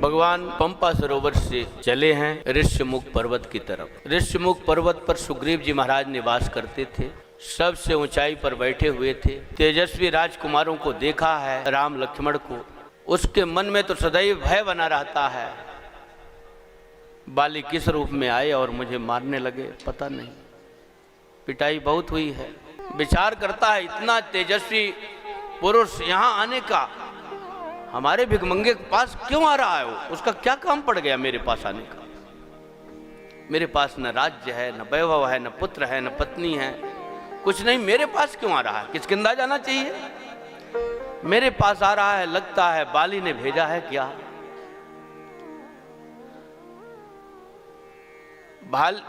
भगवान पंपा सरोवर से चले हैं ऋष्यमुख पर्वत की तरफ। ऋष्यमुख पर्वत पर सुग्रीव जी महाराज निवास करते थे। सबसे ऊंचाई पर बैठे हुए थे। तेजस्वी राजकुमारों को देखा है, राम लक्ष्मण को। उसके मन में तो सदैव भय बना रहता है, बाली किस रूप में आए और मुझे मारने लगे, पता नहीं। पिटाई बहुत हुई है। विचार करता है, इतना तेजस्वी पुरुष यहाँ आने का, हमारे भिखमंगे के पास क्यों आ रहा है? वो उसका क्या काम पड़ गया मेरे पास आने का? मेरे पास न राज्य है, न वैभव है, न पुत्र है, न पत्नी है, कुछ नहीं। मेरे पास क्यों आ रहा है? किसकिंदा जाना चाहिए, मेरे पास आ रहा है। लगता है बाली ने भेजा है क्या?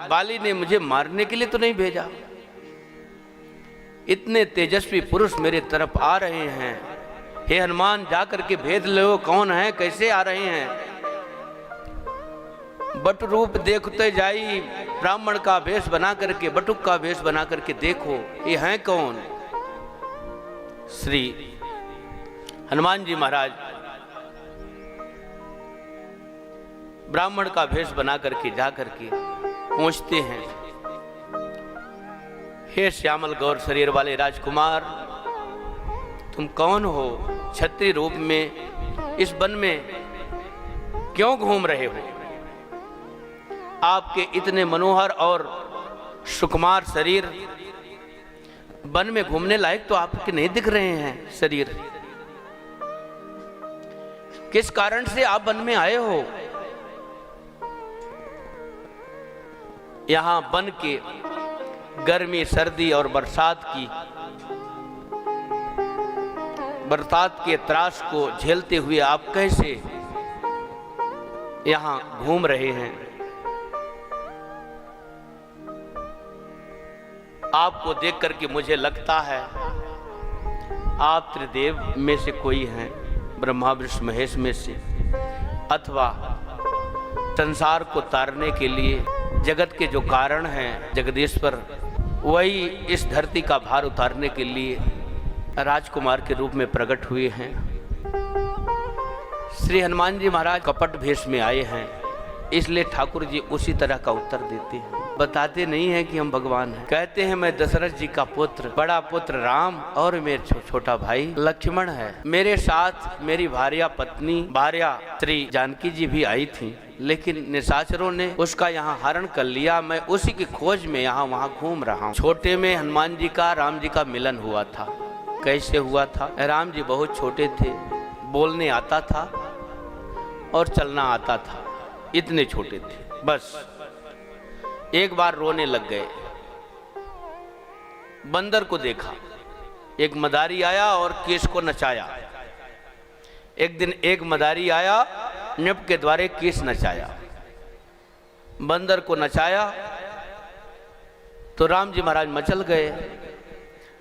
बाली ने मुझे मारने के लिए तो नहीं भेजा। इतने तेजस्वी पुरुष मेरे तरफ आ रहे हैं। हे हनुमान, जाकर के भेद लो, कौन है, कैसे आ रहे हैं? बट रूप देखते जाई, ब्राह्मण का वेश बना करके, बटुक का वेश बना करके देखो, ये हैं कौन? श्री हनुमान जी महाराज ब्राह्मण का वेश बना करके जा करके पहुंचते हैं। हे श्यामल गौर शरीर वाले राजकुमार, तुम कौन हो? क्षत्रिय रूप में इस वन में क्यों घूम रहे हो? आपके इतने मनोहर और सुकुमार शरीर वन में घूमने लायक तो आपके नहीं दिख रहे हैं शरीर। किस कारण से आप वन में आए हो? यहां वन के गर्मी, सर्दी और बरसात के त्रास को झेलते हुए आप कैसे यहां घूम रहे हैं? आपको देख करके मुझे लगता है आप त्रिदेव में से कोई हैं, ब्रह्मा विष्णु महेश में से, अथवा संसार को तारने के लिए जगत के जो कारण हैं जगदीश्वर, वही इस धरती का भार उतारने के लिए राजकुमार के रूप में प्रकट हुए हैं। श्री हनुमान जी महाराज कपट भेष में आए हैं, इसलिए ठाकुर जी उसी तरह का उत्तर देते हैं। बताते नहीं है कि हम भगवान हैं। कहते हैं मैं दशरथ जी का पुत्र, बड़ा पुत्र राम और मेरे छोटा भाई लक्ष्मण है। मेरे साथ मेरी भार्या पत्नी श्री जानकी जी भी आई थी, लेकिन निशाचरों ने उसका यहाँ हरण कर लिया। मैं उसी की खोज में यहाँ वहाँ घूम रहा हूँ। छोटे में हनुमान जी का राम जी का मिलन हुआ था। कैसे हुआ था? राम जी बहुत छोटे थे, बोलने आता था और चलना आता था, इतने छोटे थे। बस एक बार रोने लग गए। बंदर को देखा, एक मदारी आया और केश को नचाया। एक दिन एक मदारी आया, निप के द्वारे केश नचाया, बंदर को नचाया तो राम जी महाराज मचल गए।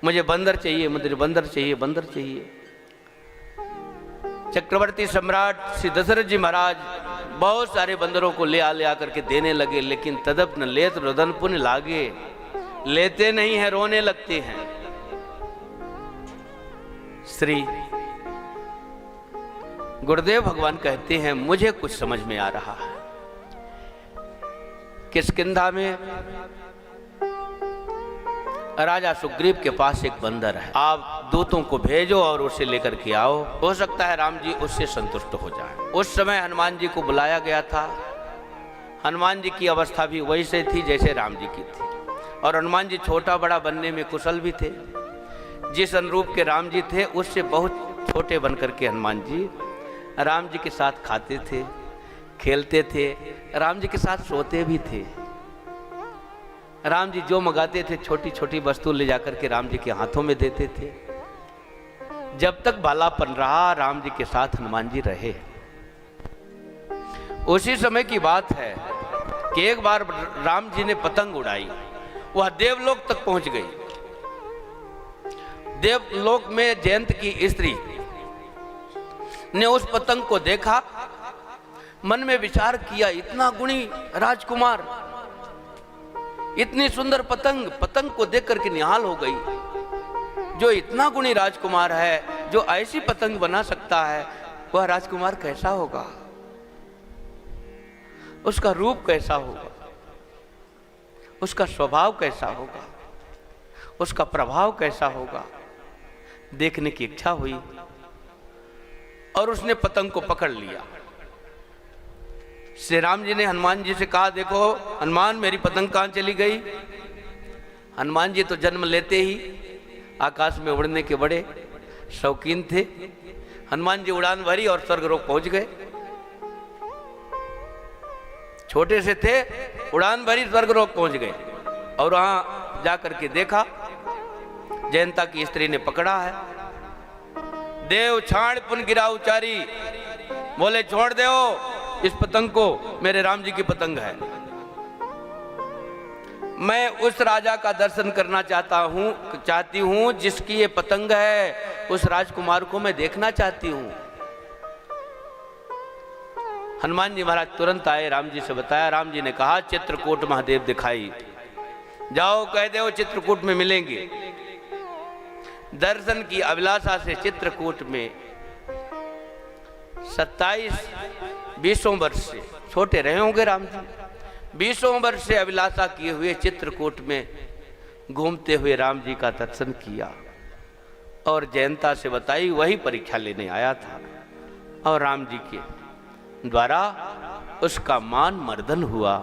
मुझे बंदर चाहिए, मुझे बंदर चाहिए, बंदर चाहिए। चक्रवर्ती सम्राट श्री दशरथ जी महाराज बहुत सारे बंदरों को ले आ करके देने लगे, लेकिन तदप न लेत रुदन पुण्य लागे, लेते नहीं है, रोने लगते हैं। श्री गुरुदेव भगवान कहते हैं मुझे कुछ समझ में आ रहा है। किष्किंधा में राजा सुग्रीव के पास एक बंदर है, आप दूतों को भेजो और उसे लेकर के आओ, हो सकता है राम जी उससे संतुष्ट हो जाएं। उस समय हनुमान जी को बुलाया गया था। हनुमान जी की अवस्था भी वैसे थी जैसे राम जी की थी, और हनुमान जी छोटा बड़ा बनने में कुशल भी थे। जिस अनुरूप के राम जी थे उससे बहुत छोटे बन करके हनुमान जी राम जी के साथ खाते थे, खेलते थे, राम जी के साथ सोते भी थे। राम जी जो मंगाते थे छोटी छोटी वस्तु ले जाकर के राम जी के हाथों में देते थे। जब तक बालापन रहा राम जी के साथ हनुमान जी रहे। उसी समय की बात है कि एक बार राम जी ने पतंग उड़ाई, वह देवलोक तक पहुंच गई। देवलोक में जयंत की स्त्री ने उस पतंग को देखा, मन में विचार किया, इतना गुणी राजकुमार, इतनी सुंदर पतंग, पतंग को देख करके निहाल हो गई। जो इतना गुणी राजकुमार है, जो ऐसी पतंग बना सकता है, वह राजकुमार कैसा होगा? उसका रूप कैसा होगा, उसका स्वभाव कैसा होगा, उसका प्रभाव कैसा होगा, देखने की इच्छा हुई और उसने पतंग को पकड़ लिया। श्री राम जी ने हनुमान जी से कहा, देखो हनुमान, मेरी पतंग कहाँ चली गई। हनुमान जी तो जन्म लेते ही आकाश में उड़ने के बड़े शौकीन थे। हनुमान जी उड़ान भरी और स्वर्गलोक पहुंच गए। छोटे से थे, उड़ान भरी स्वर्गलोक पहुंच गए और वहां जाकर के देखा जयंता की स्त्री ने पकड़ा है। देव छाण पुन गिरा उचारी, बोले छोड़ दो इस पतंग को, मेरे राम जी की पतंग है। मैं उस राजा का दर्शन करना चाहती हूं जिसकी ये पतंग है, उस राजकुमार को मैं देखना चाहती हूं। हनुमान जी महाराज तुरंत आए, राम जी से बताया। राम जी ने कहा, चित्रकूट महादेव दिखाई, जाओ कह दो चित्रकूट में मिलेंगे। दर्शन की अभिलाषा से चित्रकूट में 27-20 वर्ष से, छोटे रहे होंगे राम जी, 20 वर्ष से अभिलाषा किए हुए चित्रकूट में घूमते हुए राम जी का दर्शन किया और जयंता से बताई, वही परीक्षा लेने आया था और राम जी के द्वारा उसका मान मर्दन हुआ।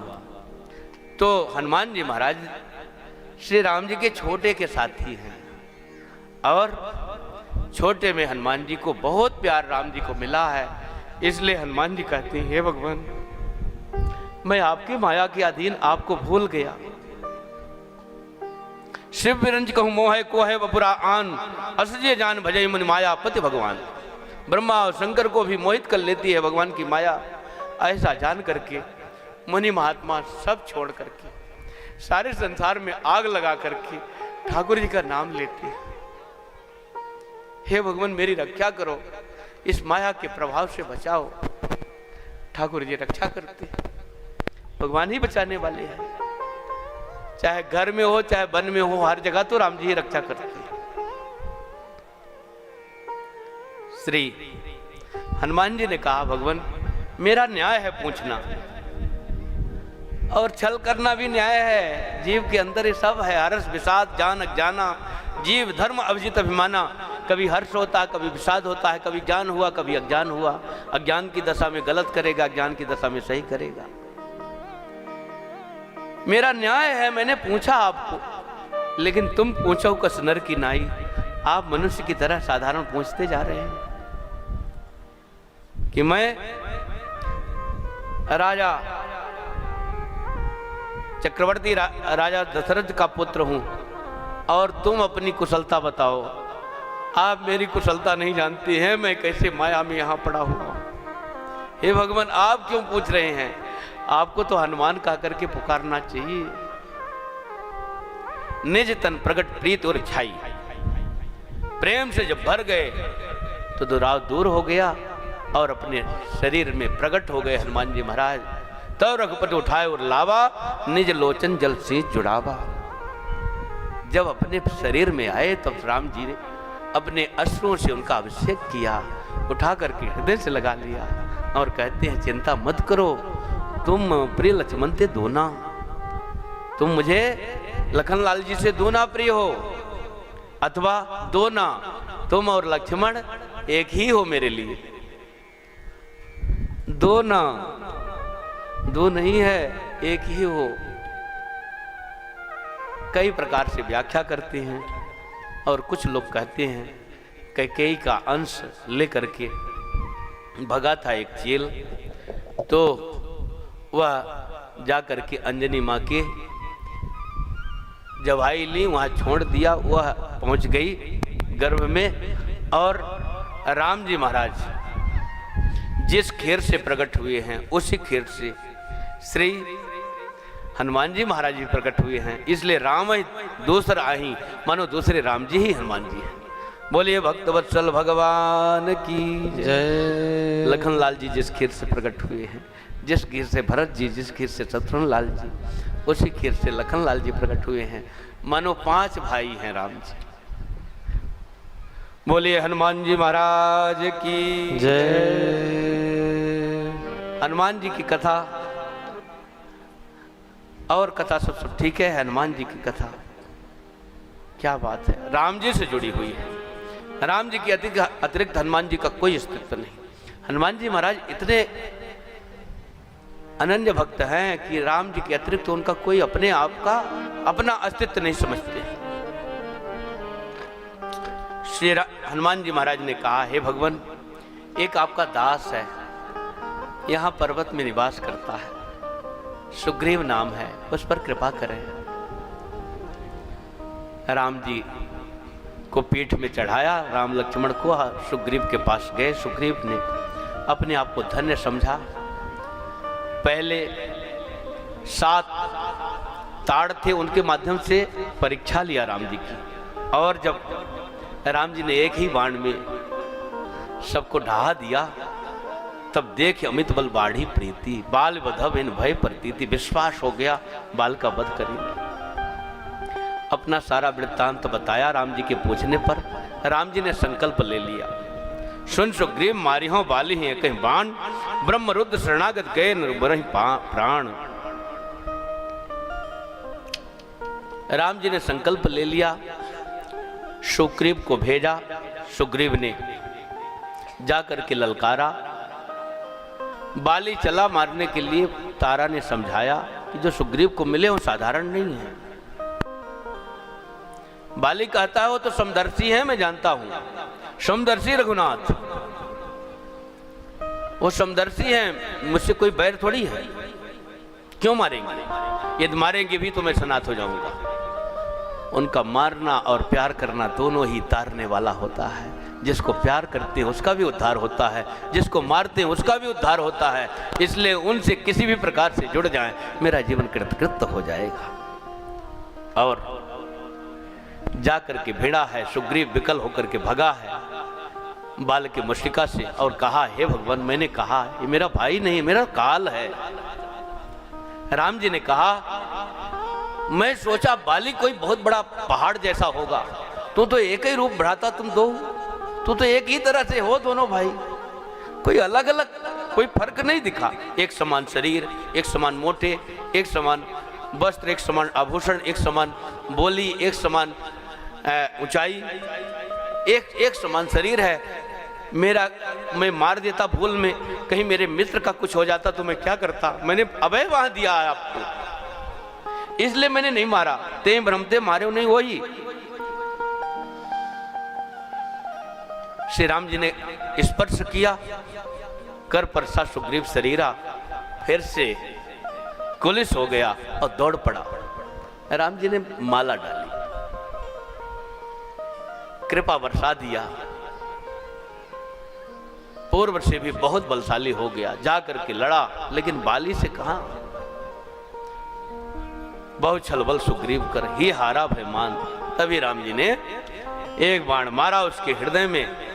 तो हनुमान जी महाराज श्री राम जी के छोटे के साथी हैं और छोटे में हनुमान जी को बहुत प्यार राम जी को मिला है। इसलिए हनुमान जी कहते हैं, हे भगवान, मैं आपकी माया के अधीन आपको भूल गया। शिव विरंज कहूं मोह को है बपुरा आन, असजे जान भजई मुनि माया पति भगवान। ब्रह्मा और शंकर को भी मोहित कर लेती है भगवान की माया। ऐसा जान करके मुनि महात्मा सब छोड़ करके, सारे संसार में आग लगा करके ठाकुर जी का नाम लेते हैं। हे भगवान, मेरी रक्षा करो, इस माया के प्रभाव से बचाओ। ठाकुर जी रक्षा करते हैं, भगवान ही बचाने वाले हैं। चाहे घर में हो चाहे वन में हो, हर जगह तो राम जी ही रक्षा करते हैं। श्री हनुमान जी ने कहा, भगवान मेरा न्याय है पूछना, और छल करना भी न्याय है। जीव के अंदर ये सब है, हर्ष विषाद जान अज्ञाना, जीव धर्म अभिजित अभिमाना। कभी हर्ष होता है, कभी विषाद होता है, कभी ज्ञान हुआ कभी अज्ञान हुआ। अज्ञान की दशा में गलत करेगा, ज्ञान की दशा में सही करेगा। मेरा न्याय है, मैंने पूछा आपको, लेकिन तुम पूछो कस नर की नाई। आप मनुष्य की तरह साधारण पूछते जा रहे हैं कि मैं राजा चक्रवर्ती राजा दशरथ का पुत्र हूं और तुम अपनी कुशलता बताओ। आप मेरी कुशलता नहीं जानती हैं, मैं कैसे माया में यहां पड़ा हुआ। हे भगवान, आप क्यों पूछ रहे हैं? आपको तो हनुमान कह करके पुकारना चाहिए। निज तन प्रकट प्रीत और छाई, प्रेम से जब भर गए तो दुराव दूर हो गया और अपने शरीर में प्रकट हो गए हनुमान जी महाराज। तब रघुपति उठाए और लावा, निज लोचन जल से जुड़ावा। जब अपने शरीर में आए तब राम जी ने अपने अश्रुओं से उनका अभिषेक किया, उठा करके हृदय से लगा लिया और कहते हैं, चिंता मत करो, तुम प्रिय लक्ष्मण थे दोना, तुम मुझे लखन लाल जी से दोना प्रिय हो, अथवा दोना, तुम और लक्ष्मण एक ही हो मेरे लिए। दो ना, दो नहीं है, एक ही हो। कई प्रकार से व्याख्या करते हैं और कुछ लोग कहते हैं कैकेयी का अंश लेकर के भगा था एक चेल, तो वह जाकर के अंजनी माँ के जवाई ली, वहाँ छोड़ दिया। वह पहुँच गई गर्भ में और राम जी महाराज जिस खेर से प्रकट हुए हैं उसी खेर से श्री हनुमान जी महाराज जी प्रकट हुए हैं। इसलिए राम दूसरा आई, मानो दूसरे राम जी ही हनुमान जी हैं। बोलिए भक्तवत्सल भगवान की जय। लखन लाल जी जिस खीर से प्रकट हुए हैं, जिस खीर से भरत जी, जिस खीर से शत्रुघ्न लाल जी, उसी खीर से लखन लाल जी प्रकट हुए हैं। मानो 5 भाई हैं राम जी। बोलिए हनुमान जी महाराज की जय। हनुमान जी की कथा और कथा सब ठीक है। हनुमान जी की कथा क्या बात है, राम जी से जुड़ी हुई है। राम जी की अतिरिक्त हनुमान जी का कोई अस्तित्व नहीं। हनुमान जी महाराज इतने अनन्य भक्त हैं कि राम जी के अतिरिक्त उनका कोई अपने आप का अपना अस्तित्व नहीं समझते। श्री हनुमान जी महाराज ने कहा, हे भगवान, एक आपका दास है, यहाँ पर्वत में निवास करता है, सुग्रीव नाम है, उस पर कृपा करें। राम जी को पीठ में चढ़ाया, राम लक्ष्मण को सुग्रीव के पास गए। सुग्रीव ने अपने आप को धन्य समझा। पहले 7 ताड़ थे, उनके माध्यम से परीक्षा लिया राम जी की, और जब राम जी ने एक ही बाण में सबको ढहा दिया, तब देख अमित बल बाढ़ी प्रीति, बाल बधव इन भय प्रतीति, विश्वास हो गया बाल का वध करेंगे। अपना सारा वृत्तांत बताया। राम जी के पूछने पर राम जी ने संकल्प ले लिया, सुन सुग्रीव मारी हो बाली हैं कहीं बाण, ब्रह्म रुद्र शरणागत गए नरबरहि प्राण। राम जी ने संकल्प ले लिया, सुग्रीव को भेजा। सुग्रीव ने जाकर के ललकारा। बाली चला मारने के लिए। तारा ने समझाया कि जो सुग्रीव को मिले वो साधारण नहीं है। बाली कहता है वो तो समदर्शी है, मैं जानता हूं, समदर्शी रघुनाथ, वो समदर्शी है, मुझसे कोई बैर थोड़ी है, क्यों मारेंगे? यदि मारेंगे भी तो मैं सनात हो जाऊंगा। उनका मारना और प्यार करना दोनों ही तारने वाला होता है। जिसको प्यार करते हैं उसका भी उद्धार होता है, जिसको मारते हैं उसका भी उद्धार होता है। इसलिए उनसे किसी भी प्रकार से जुड़ जाएं, मेरा जीवन कृतकृत हो जाएगा। और जाकर के भिड़ा है, सुग्रीव विकल होकर के भगा है बाल की मुष्टिका से, और कहा, हे भगवान, मैंने कहा ये मेरा भाई नहीं, मेरा काल है। राम जी ने कहा, मैं सोचा बाली कोई बहुत बड़ा पहाड़ जैसा होगा, तो एक ही रूप बढ़ाता तुम दो, तो एक ही तरह से हो दोनों भाई, कोई अलग अलग कोई फर्क नहीं दिखा। एक समान शरीर, एक समान मोटे, एक समान वस्त्र, एक समान आभूषण, एक समान बोली, एक समान ऊंचाई, एक समान शरीर है। मैं मार देता भूल में, कहीं मेरे मित्र का कुछ हो जाता तो मैं क्या करता? मैंने अभय वहां दिया है आपको, इसलिए मैंने नहीं मारा। ते भ्रमते मारे नहीं वही। श्री राम जी ने स्पर्श किया, कर पर सा सुग्रीव शरीरा, फिर से कुलिस हो गया और दौड़ पड़ा। राम जी ने माला डाली, कृपा बरसा दिया, पूर्व से भी बहुत बलशाली हो गया। जाकर के लड़ा, लेकिन बाली से कहा, बहुत छलबल सुग्रीव कर ही हारा भयमान। तभी राम जी ने एक बाण मारा उसके हृदय में,